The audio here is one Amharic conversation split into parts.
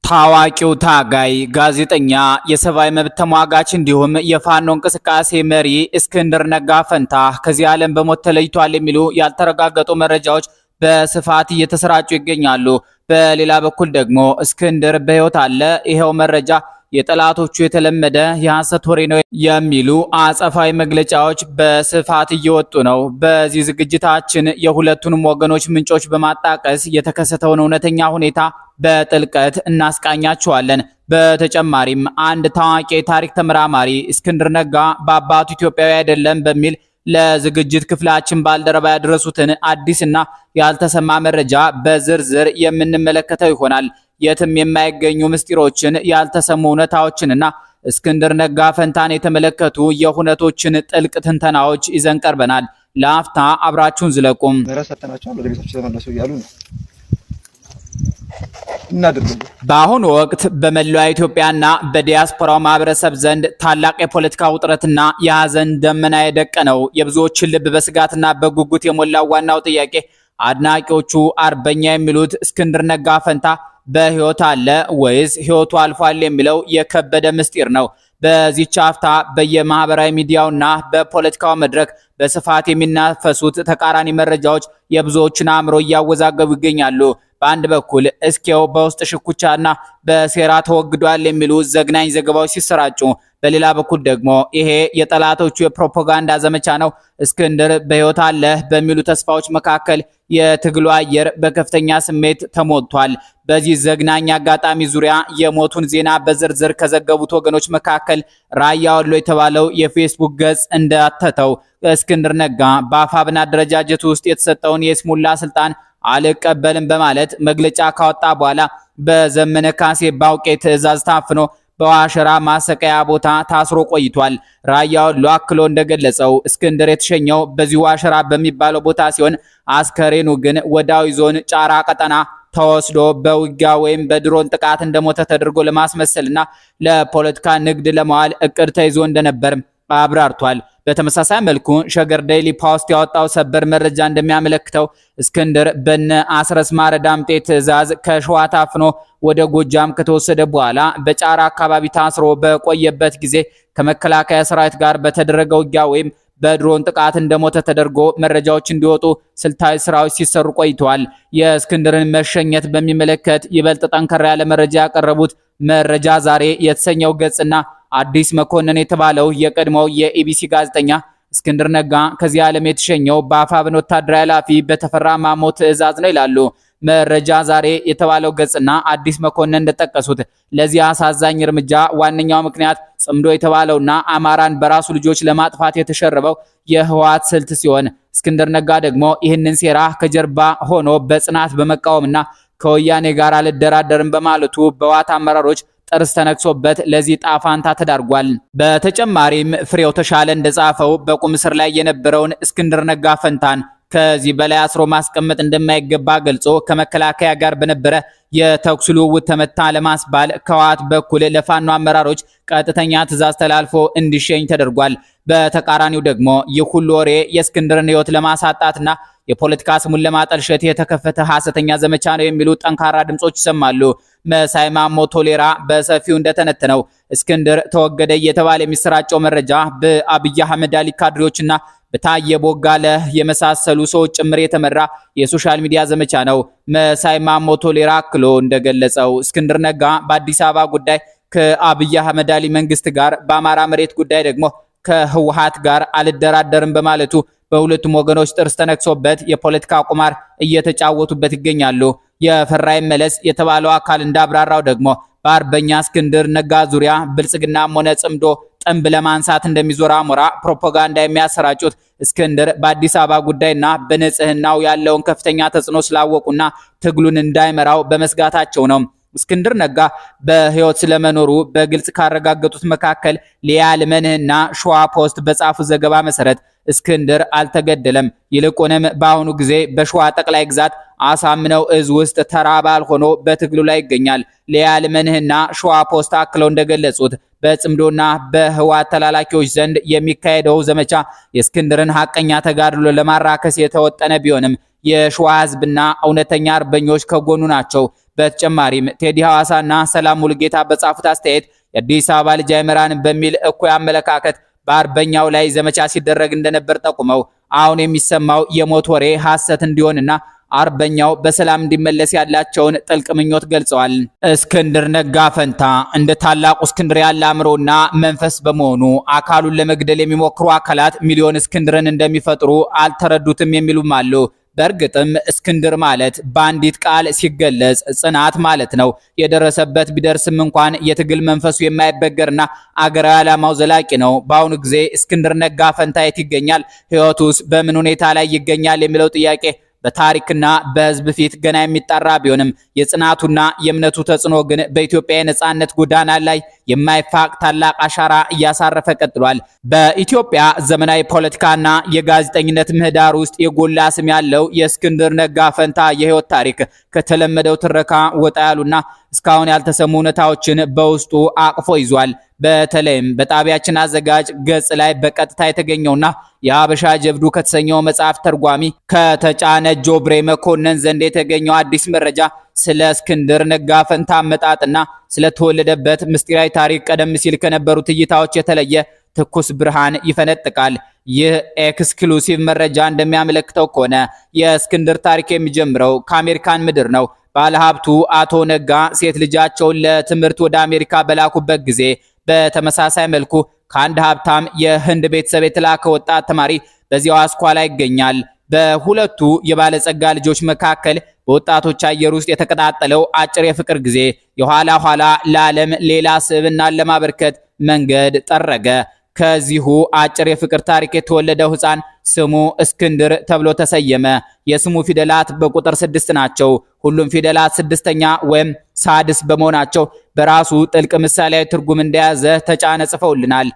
ታዋቂው ታጋይ ጋዜጠኛ የሰብአዊ መብት ተሟጋች እንዲሁም የፋኖ እንቅስቃሴ መሪ እስክንድር ነጋ ፈንታ ከዚህ ዓለም በሞት ተለይቷል የሚሉ ያልተረጋገጡ መረጃዎች በስፋት እየተሰራጩ ይገኛሉ። በሌላ በኩል ደግሞ እስክንድር በሕይወት አለ፣ ይሄው መረጃ የጠላቶቹ የተለመደ የሐሰት ወሬ ነው የሚሉ አጸፋዊ መግለጫዎች በስፋት እየወጡ ነው። በዚህ ዝግጅታችን የሁለቱንም ወገኖች ምንጮች በማጣቀስ የተከሰተውን እውነተኛ ሁኔታ በጥልቀት እናስቃኛችኋለን። በተጨማሪም አንድ ታዋቂ የታሪክ ተመራማሪ እስክንድር ነጋ በአባቱ ኢትዮጵያዊ አይደለም በሚል ለዝግጅት ክፍላችን ባልደረባ ያደረሱትን አዲስና ያልተሰማ መረጃ በዝርዝር የምንመለከተው ይሆናል። የትም የማይገኙ ምስጢሮችን፣ ያልተሰሙ እውነታዎችንና እስክንድር ነጋ ፈንታን የተመለከቱ የሁነቶችን ጥልቅ ትንተናዎች ይዘን ቀርበናል። ለአፍታ አብራችሁን ዝለቁም። በአሁኑ ወቅት በመላው ኢትዮጵያና በዲያስፖራው ማህበረሰብ ዘንድ ታላቅ የፖለቲካ ውጥረትና የሐዘን ደመና የደቀነው የብዙዎችን ልብ በስጋትና በጉጉት የሞላው ዋናው ጥያቄ አድናቂዎቹ አርበኛ የሚሉት እስክንድር ነጋ ፈንታ በሕይወት አለ ወይስ ሕይወቱ አልፏል የሚለው የከበደ ምስጢር ነው። በዚህ ቻፍታ በየማህበራዊ ሚዲያውና በፖለቲካው መድረክ በስፋት የሚናፈሱት ተቃራኒ መረጃዎች የብዙዎችን አእምሮ እያወዛገቡ ይገኛሉ። በአንድ በኩል እስኪው በውስጥ ሽኩቻና በሴራ ተወግዷል የሚሉ ዘግናኝ ዘገባዎች ሲሰራጩ፣ በሌላ በኩል ደግሞ ይሄ የጠላቶቹ የፕሮፓጋንዳ ዘመቻ ነው፣ እስክንድር በሕይወት አለ በሚሉ ተስፋዎች መካከል የትግሉ አየር በከፍተኛ ስሜት ተሞልቷል። በዚህ ዘግናኝ አጋጣሚ ዙሪያ የሞቱን ዜና በዝርዝር ከዘገቡት ወገኖች መካከል ራያ ወሎ የተባለው የፌስቡክ ገጽ እንዳተተው እስክንድር ነጋ በአፋብን አደረጃጀት ውስጥ የተሰጠውን የስሙላ ስልጣን አልቀበልም በማለት መግለጫ ካወጣ በኋላ በዘመነ ካሴ ባውቄ ትዕዛዝ ታፍኖ በዋሸራ ማሰቀያ ቦታ ታስሮ ቆይቷል። ራያ ወሎ አክሎ እንደገለጸው እስክንድር የተሸኘው በዚህ ዋሸራ በሚባለው ቦታ ሲሆን አስከሬኑ ግን ወዳዊ ዞን ጫራ ቀጠና ተወስዶ በውጊያ ወይም በድሮን ጥቃት እንደሞተ ተደርጎ ለማስመሰልና ለፖለቲካ ንግድ ለማዋል እቅድ ተይዞ እንደነበር አብራርቷል። በተመሳሳይ መልኩ ሸገር ዴይሊ ፖስት ያወጣው ሰበር መረጃ እንደሚያመለክተው እስክንድር በነ አስረስ ማረ ዳምጤ ትዕዛዝ ከሸዋ ታፍኖ ወደ ጎጃም ከተወሰደ በኋላ በጫራ አካባቢ ታስሮ በቆየበት ጊዜ ከመከላከያ ሰራዊት ጋር በተደረገ ውጊያ ወይም በድሮን ጥቃት እንደሞተ ተደርጎ መረጃዎች እንዲወጡ ስልታዊ ስራዎች ሲሰሩ ቆይተዋል። የእስክንድርን መሸኘት በሚመለከት ይበልጥ ጠንከር ያለ መረጃ ያቀረቡት መረጃ ዛሬ የተሰኘው ገጽና አዲስ መኮንን የተባለው የቀድሞው የኢቢሲ ጋዜጠኛ እስክንድር ነጋ ከዚህ ዓለም የተሸኘው በአፋብን ወታደራዊ ኃላፊ በተፈራ ማሞ ትዕዛዝ ነው ይላሉ። መረጃ ዛሬ የተባለው ገጽና አዲስ መኮንን እንደጠቀሱት ለዚህ አሳዛኝ እርምጃ ዋነኛው ምክንያት ጽምዶ የተባለውና አማራን በራሱ ልጆች ለማጥፋት የተሸረበው የህወሓት ስልት ሲሆን እስክንድር ነጋ ደግሞ ይህንን ሴራ ከጀርባ ሆኖ በጽናት በመቃወምና ከወያኔ ጋር አልደራደርም በማለቱ በህወሓት አመራሮች ጥርስ ተነክሶበት ለዚህ ጣፋንታ ተዳርጓል። በተጨማሪም ፍሬው ተሻለ እንደጻፈው በቁም እስር ላይ የነበረውን እስክንድር ነጋ ፈንታን ከዚህ በላይ አስሮ ማስቀመጥ እንደማይገባ ገልጾ ከመከላከያ ጋር በነበረ የተኩስ ልውውጥ ተመታ ለማስባል ከህወሓት በኩል ለፋኖ አመራሮች ቀጥተኛ ትዕዛዝ ተላልፎ እንዲሸኝ ተደርጓል። በተቃራኒው ደግሞ ይህ ሁሉ ወሬ የእስክንድርን ህይወት ለማሳጣትና የፖለቲካ ስሙን ለማጠልሸት የተከፈተ ሐሰተኛ ዘመቻ ነው የሚሉ ጠንካራ ድምጾች ይሰማሉ። መሳይ ማሞ ቶሌራ በሰፊው እንደተነተነው እስክንድር ተወገደ እየተባለ የሚሰራጨው መረጃ በአብይ አህመድ አሊ ካድሬዎችና በታየ ቦጋለ የመሳሰሉ ሰዎች ጭምር የተመራ የሶሻል ሚዲያ ዘመቻ ነው። መሳይ ማሞ ቶሌራ አክሎ እንደገለጸው እስክንድር ነጋ በአዲስ አበባ ጉዳይ ከአብይ አህመድ አሊ መንግስት ጋር፣ በአማራ መሬት ጉዳይ ደግሞ ከህወሓት ጋር አልደራደርም በማለቱ በሁለቱም ወገኖች ጥርስ ተነክሶበት የፖለቲካ ቁማር እየተጫወቱበት ይገኛሉ። የፈራይ መለስ የተባለው አካል እንዳብራራው ደግሞ በአርበኛ እስክንድር ነጋ ዙሪያ ብልጽግናም ሆነ ጽምዶ ጥንብ ለማንሳት እንደሚዞር አሞራ ፕሮፓጋንዳ የሚያሰራጩት እስክንድር በአዲስ አበባ ጉዳይና በንጽህናው ያለውን ከፍተኛ ተጽዕኖ ስላወቁና ትግሉን እንዳይመራው በመስጋታቸው ነው። እስክንድር ነጋ በህይወት ስለመኖሩ በግልጽ ካረጋገጡት መካከል ሊያ ልመንህና ሸዋ ፖስት በጻፉት ዘገባ መሰረት እስክንድር አልተገደለም፣ ይልቁንም በአሁኑ ጊዜ በሸዋ ጠቅላይ ግዛት አሳምነው እዝ ውስጥ ተራ አባል ሆኖ በትግሉ ላይ ይገኛል። ሊያ ልመንህና ሸዋ ፖስት አክለው እንደገለጹት በጽምዶና በህወሓት ተላላኪዎች ዘንድ የሚካሄደው ዘመቻ የእስክንድርን ሐቀኛ ተጋድሎ ለማራከስ የተወጠነ ቢሆንም የሸዋ ህዝብና እውነተኛ አርበኞች ከጎኑ ናቸው። በተጨማሪም ቴዲ ሐዋሳና ሰላም ሙሉጌታ በጻፉት አስተያየት የአዲስ አበባ ልጅ አይመራንም በሚል እኩይ አመለካከት በአርበኛው ላይ ዘመቻ ሲደረግ እንደነበር ጠቁመው አሁን የሚሰማው የሞት ወሬ ሐሰት እንዲሆንና አርበኛው በሰላም እንዲመለስ ያላቸውን ጥልቅ ምኞት ገልጸዋል። እስክንድር ነጋ ፈንታ እንደ ታላቁ እስክንድር ያለ አእምሮና መንፈስ በመሆኑ አካሉን ለመግደል የሚሞክሩ አካላት ሚሊዮን እስክንድርን እንደሚፈጥሩ አልተረዱትም የሚሉም አሉ። በእርግጥም እስክንድር ማለት በአንዲት ቃል ሲገለጽ ጽናት ማለት ነው። የደረሰበት ቢደርስም እንኳን የትግል መንፈሱ የማይበገርና አገራዊ ዓላማው ዘላቂ ነው። በአሁኑ ጊዜ እስክንድር ነጋ ፈንታ የት ይገኛል? ሕይወቱስ በምን ሁኔታ ላይ ይገኛል? የሚለው ጥያቄ በታሪክና በሕዝብ ፊት ገና የሚጣራ ቢሆንም የጽናቱና የእምነቱ ተጽዕኖ ግን በኢትዮጵያ የነጻነት ጎዳና ላይ የማይፋቅ ታላቅ አሻራ እያሳረፈ ቀጥሏል። በኢትዮጵያ ዘመናዊ ፖለቲካና የጋዜጠኝነት ምህዳር ውስጥ የጎላ ስም ያለው የእስክንድር ነጋ ፈንታ የህይወት ታሪክ ከተለመደው ትረካ ወጣ ያሉና እስካሁን ያልተሰሙ እውነታዎችን በውስጡ አቅፎ ይዟል። በተለይም በጣቢያችን አዘጋጅ ገጽ ላይ በቀጥታ የተገኘውና የሀበሻ ጀብዱ ከተሰኘው መጽሐፍ ተርጓሚ ከተጫነ ጆብሬ መኮንን ዘንድ የተገኘው አዲስ መረጃ ስለ እስክንድር ነጋ ፈንታ አመጣጥና ስለተወለደበት ምስጢራዊ ታሪክ ቀደም ሲል ከነበሩት እይታዎች የተለየ ትኩስ ብርሃን ይፈነጥቃል። ይህ ኤክስክሉሲቭ መረጃ እንደሚያመለክተው ከሆነ የእስክንድር ታሪክ የሚጀምረው ከአሜሪካን ምድር ነው። ባለሀብቱ አቶ ነጋ ሴት ልጃቸውን ለትምህርት ወደ አሜሪካ በላኩበት ጊዜ በተመሳሳይ መልኩ ከአንድ ሀብታም የህንድ ቤተሰብ የተላከ ወጣት ተማሪ በዚያው አስኳላ ይገኛል። በሁለቱ የባለጸጋ ልጆች መካከል በወጣቶች አየር ውስጥ የተቀጣጠለው አጭር የፍቅር ጊዜ የኋላ ኋላ ለዓለም ሌላ ስብዕናን ለማበርከት መንገድ ጠረገ። ከዚሁ አጭር የፍቅር ታሪክ የተወለደው ህፃን ስሙ እስክንድር ተብሎ ተሰየመ። የስሙ ፊደላት በቁጥር 6 ናቸው። ሁሉም ፊደላት ስድስተኛ ወይም ሳድስ በመሆናቸው በራሱ ጥልቅ ምሳሌያዊ ትርጉም እንደያዘ ተጫነ ጽፈውልናል።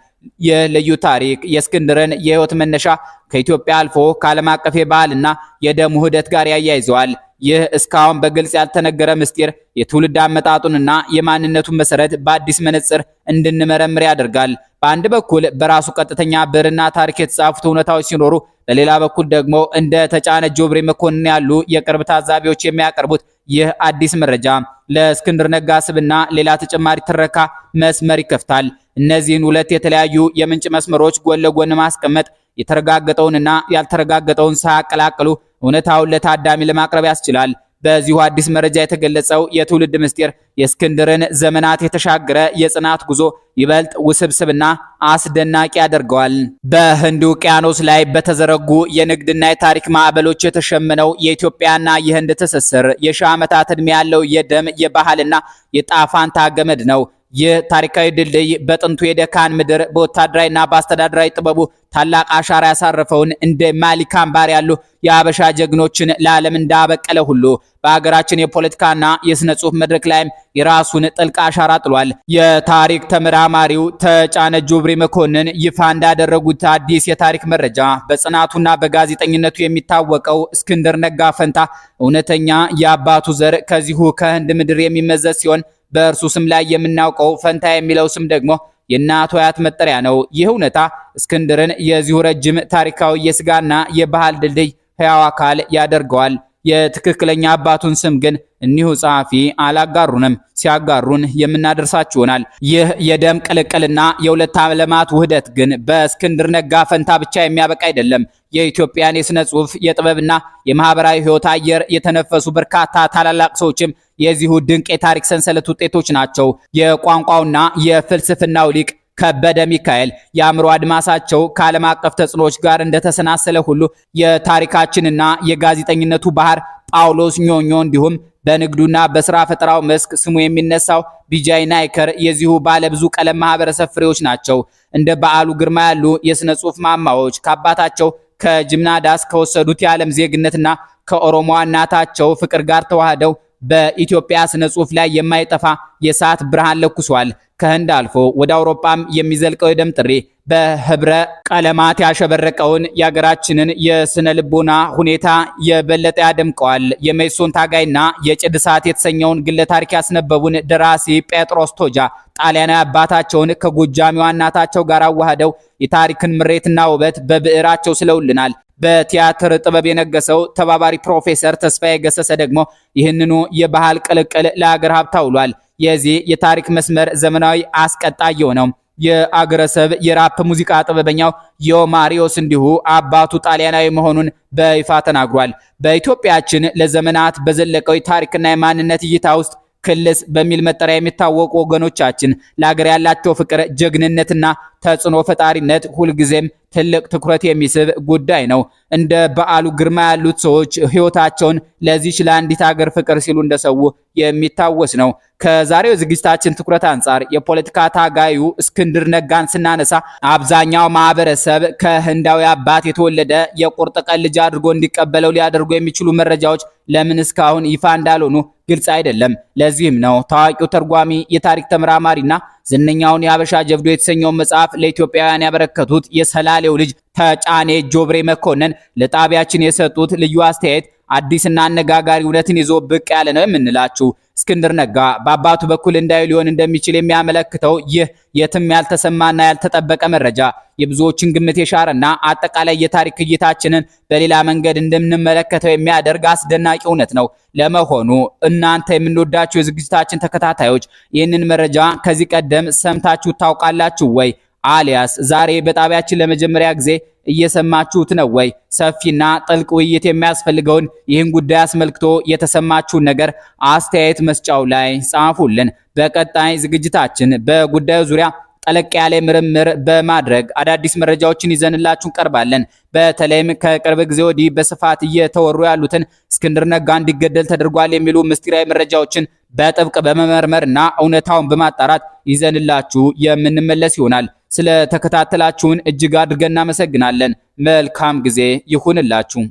ይህ ልዩ ታሪክ የእስክንድርን የህይወት መነሻ ከኢትዮጵያ አልፎ ከዓለም አቀፍ የባህልና የደም ውህደት ጋር ያያይዘዋል። ይህ እስካሁን በግልጽ ያልተነገረ ምስጢር የትውልድ አመጣጡንና የማንነቱን መሰረት በአዲስ መነጽር እንድንመረምር ያደርጋል። በአንድ በኩል በራሱ ቀጥተኛ ብዕርና ታሪክ የተጻፉት እውነታዎች ሲኖሩ፣ በሌላ በኩል ደግሞ እንደ ተጫነ ጆብሬ መኮንን ያሉ የቅርብ ታዛቢዎች የሚያቀርቡት ይህ አዲስ መረጃ ለእስክንድር ነጋ ስብዕና ሌላ ተጨማሪ ትረካ መስመር ይከፍታል። እነዚህን ሁለት የተለያዩ የምንጭ መስመሮች ጎን ለጎን ማስቀመጥ የተረጋገጠውንና ያልተረጋገጠውን ሳያቀላቅሉ እውነታውን ለታዳሚ ለማቅረብ ያስችላል። በዚሁ አዲስ መረጃ የተገለጸው የትውልድ ምስጢር የእስክንድርን ዘመናት የተሻገረ የጽናት ጉዞ ይበልጥ ውስብስብና አስደናቂ ያደርገዋል። በህንድ ውቅያኖስ ላይ በተዘረጉ የንግድና የታሪክ ማዕበሎች የተሸመነው የኢትዮጵያና የህንድ ትስስር የሺህ ዓመታት ዕድሜ ያለው የደም የባህልና የጣፋንታ ገመድ ነው። ይህ ታሪካዊ ድልድይ በጥንቱ የደካን ምድር በወታደራዊና በአስተዳደራዊ ጥበቡ ታላቅ አሻራ ያሳረፈውን እንደ ማሊክ አምባር ያሉ የሀበሻ ጀግኖችን ለዓለም እንዳበቀለ ሁሉ በሀገራችን የፖለቲካና የስነ ጽሑፍ መድረክ ላይም የራሱን ጥልቅ አሻራ ጥሏል። የታሪክ ተመራማሪው ተጫነ ጆብሬ መኮንን ይፋ እንዳደረጉት አዲስ የታሪክ መረጃ በጽናቱና በጋዜጠኝነቱ የሚታወቀው እስክንድር ነጋ ፈንታ እውነተኛ የአባቱ ዘር ከዚሁ ከህንድ ምድር የሚመዘዝ ሲሆን በእርሱ ስም ላይ የምናውቀው ፈንታ የሚለው ስም ደግሞ የእናቱ አያት መጠሪያ ነው። ይህ እውነታ እስክንድርን የዚሁ ረጅም ታሪካዊ የስጋና የባህል ድልድይ ሕያው አካል ያደርገዋል። የትክክለኛ አባቱን ስም ግን እኒሁ ጸሐፊ አላጋሩንም። ሲያጋሩን የምናደርሳችሁ ይሆናል። ይህ የደም ቅልቅልና የሁለት ዓለማት ውህደት ግን በእስክንድር ነጋ ፈንታ ብቻ የሚያበቃ አይደለም። የኢትዮጵያን የሥነ ጽሑፍ የጥበብና የማህበራዊ ሕይወት አየር የተነፈሱ በርካታ ታላላቅ ሰዎችም የዚሁ ድንቅ የታሪክ ሰንሰለት ውጤቶች ናቸው። የቋንቋውና የፍልስፍናው ሊቅ ከበደ ሚካኤል የአእምሮ አድማሳቸው ከዓለም አቀፍ ተጽዕኖዎች ጋር እንደተሰናሰለ ሁሉ የታሪካችንና የጋዜጠኝነቱ ባህር ጳውሎስ ኞኞ እንዲሁም በንግዱና በስራ ፈጠራው መስክ ስሙ የሚነሳው ቢጃይ ናይከር የዚሁ ባለብዙ ቀለም ማህበረሰብ ፍሬዎች ናቸው። እንደ በዓሉ ግርማ ያሉ የሥነ ጽሑፍ ማማዎች ከአባታቸው ከጅምናዳስ ከወሰዱት የዓለም ዜግነትና ከኦሮሞ እናታቸው ፍቅር ጋር ተዋህደው በኢትዮጵያ ስነ ጽሑፍ ላይ የማይጠፋ የሰዓት ብርሃን ለኩሷል። ከህንድ አልፎ ወደ አውሮፓም የሚዘልቀው የደም ጥሪ በህብረ ቀለማት ያሸበረቀውን የሀገራችንን የስነ ልቦና ሁኔታ የበለጠ ያደምቀዋል። የሜሶን ታጋይና የጭድ እሳት የተሰኘውን ግለ ታሪክ ያስነበቡን ደራሲ ጴጥሮስ ቶጃ ጣሊያናዊ አባታቸውን ከጎጃሚዋ እናታቸው ጋር አዋህደው የታሪክን ምሬትና ውበት በብዕራቸው ስለውልናል። በቲያትር ጥበብ የነገሰው ተባባሪ ፕሮፌሰር ተስፋዬ ገሰሰ ደግሞ ይህንኑ የባህል ቅልቅል ለሀገር ሀብት አውሏል። የዚህ የታሪክ መስመር ዘመናዊ አስቀጣይ የሆነው የአገረሰብ የራፕ ሙዚቃ ጥበበኛው ዮማሪዮስ እንዲሁ አባቱ ጣሊያናዊ መሆኑን በይፋ ተናግሯል። በኢትዮጵያችን ለዘመናት በዘለቀው ታሪክና የማንነት እይታ ውስጥ ክልስ በሚል መጠሪያ የሚታወቁ ወገኖቻችን ለሀገር ያላቸው ፍቅር፣ ጀግንነትና ተጽዕኖ ፈጣሪነት ሁልጊዜም ትልቅ ትኩረት የሚስብ ጉዳይ ነው። እንደ በዓሉ ግርማ ያሉት ሰዎች ህይወታቸውን ለዚች ለአንዲት ሀገር ፍቅር ሲሉ እንደሰው የሚታወስ ነው። ከዛሬው ዝግጅታችን ትኩረት አንጻር የፖለቲካ ታጋዩ እስክንድር ነጋን ስናነሳ አብዛኛው ማህበረሰብ ከህንዳዊ አባት የተወለደ የቁርጥ ቀን ልጅ አድርጎ እንዲቀበለው ሊያደርጉ የሚችሉ መረጃዎች ለምን እስካሁን ይፋ እንዳልሆኑ ግልጽ አይደለም። ለዚህም ነው ታዋቂው ተርጓሚ የታሪክ ተመራማሪና ዝነኛውን የሀበሻ ጀብዱ የተሰኘው መጽሐፍ ለኢትዮጵያውያን ያበረከቱት የሰላሌው ልጅ ተጫኔ ጆብሬ መኮንን ለጣቢያችን የሰጡት ልዩ አስተያየት አዲስና አነጋጋሪ እውነትን ይዞ ብቅ ያለ ነው የምንላችሁ። እስክንድር ነጋ በአባቱ በኩል እንዳዩ ሊሆን እንደሚችል የሚያመለክተው ይህ የትም ያልተሰማና ያልተጠበቀ መረጃ የብዙዎችን ግምት የሻረና አጠቃላይ የታሪክ እይታችንን በሌላ መንገድ እንደምንመለከተው የሚያደርግ አስደናቂ እውነት ነው። ለመሆኑ እናንተ የምንወዳችሁ የዝግጅታችን ተከታታዮች ይህንን መረጃ ከዚህ ቀደም ሰምታችሁ ታውቃላችሁ ወይ? አሊያስ ዛሬ በጣቢያችን ለመጀመሪያ ጊዜ እየሰማችሁት ነው ወይ? ሰፊና ጥልቅ ውይይት የሚያስፈልገውን ይህን ጉዳይ አስመልክቶ የተሰማችሁን ነገር አስተያየት መስጫው ላይ ጻፉልን። በቀጣይ ዝግጅታችን በጉዳዩ ዙሪያ ጠለቅ ያለ ምርምር በማድረግ አዳዲስ መረጃዎችን ይዘንላችሁ እንቀርባለን። በተለይም ከቅርብ ጊዜ ወዲህ በስፋት እየተወሩ ያሉትን እስክንድር ነጋ እንዲገደል ተደርጓል የሚሉ ምስጢራዊ መረጃዎችን በጥብቅ በመመርመርና እውነታውን በማጣራት ይዘንላችሁ የምንመለስ ይሆናል። ስለ ተከታተላችሁን እጅግ አድርገን እናመሰግናለን። መልካም ጊዜ ይሁንላችሁ።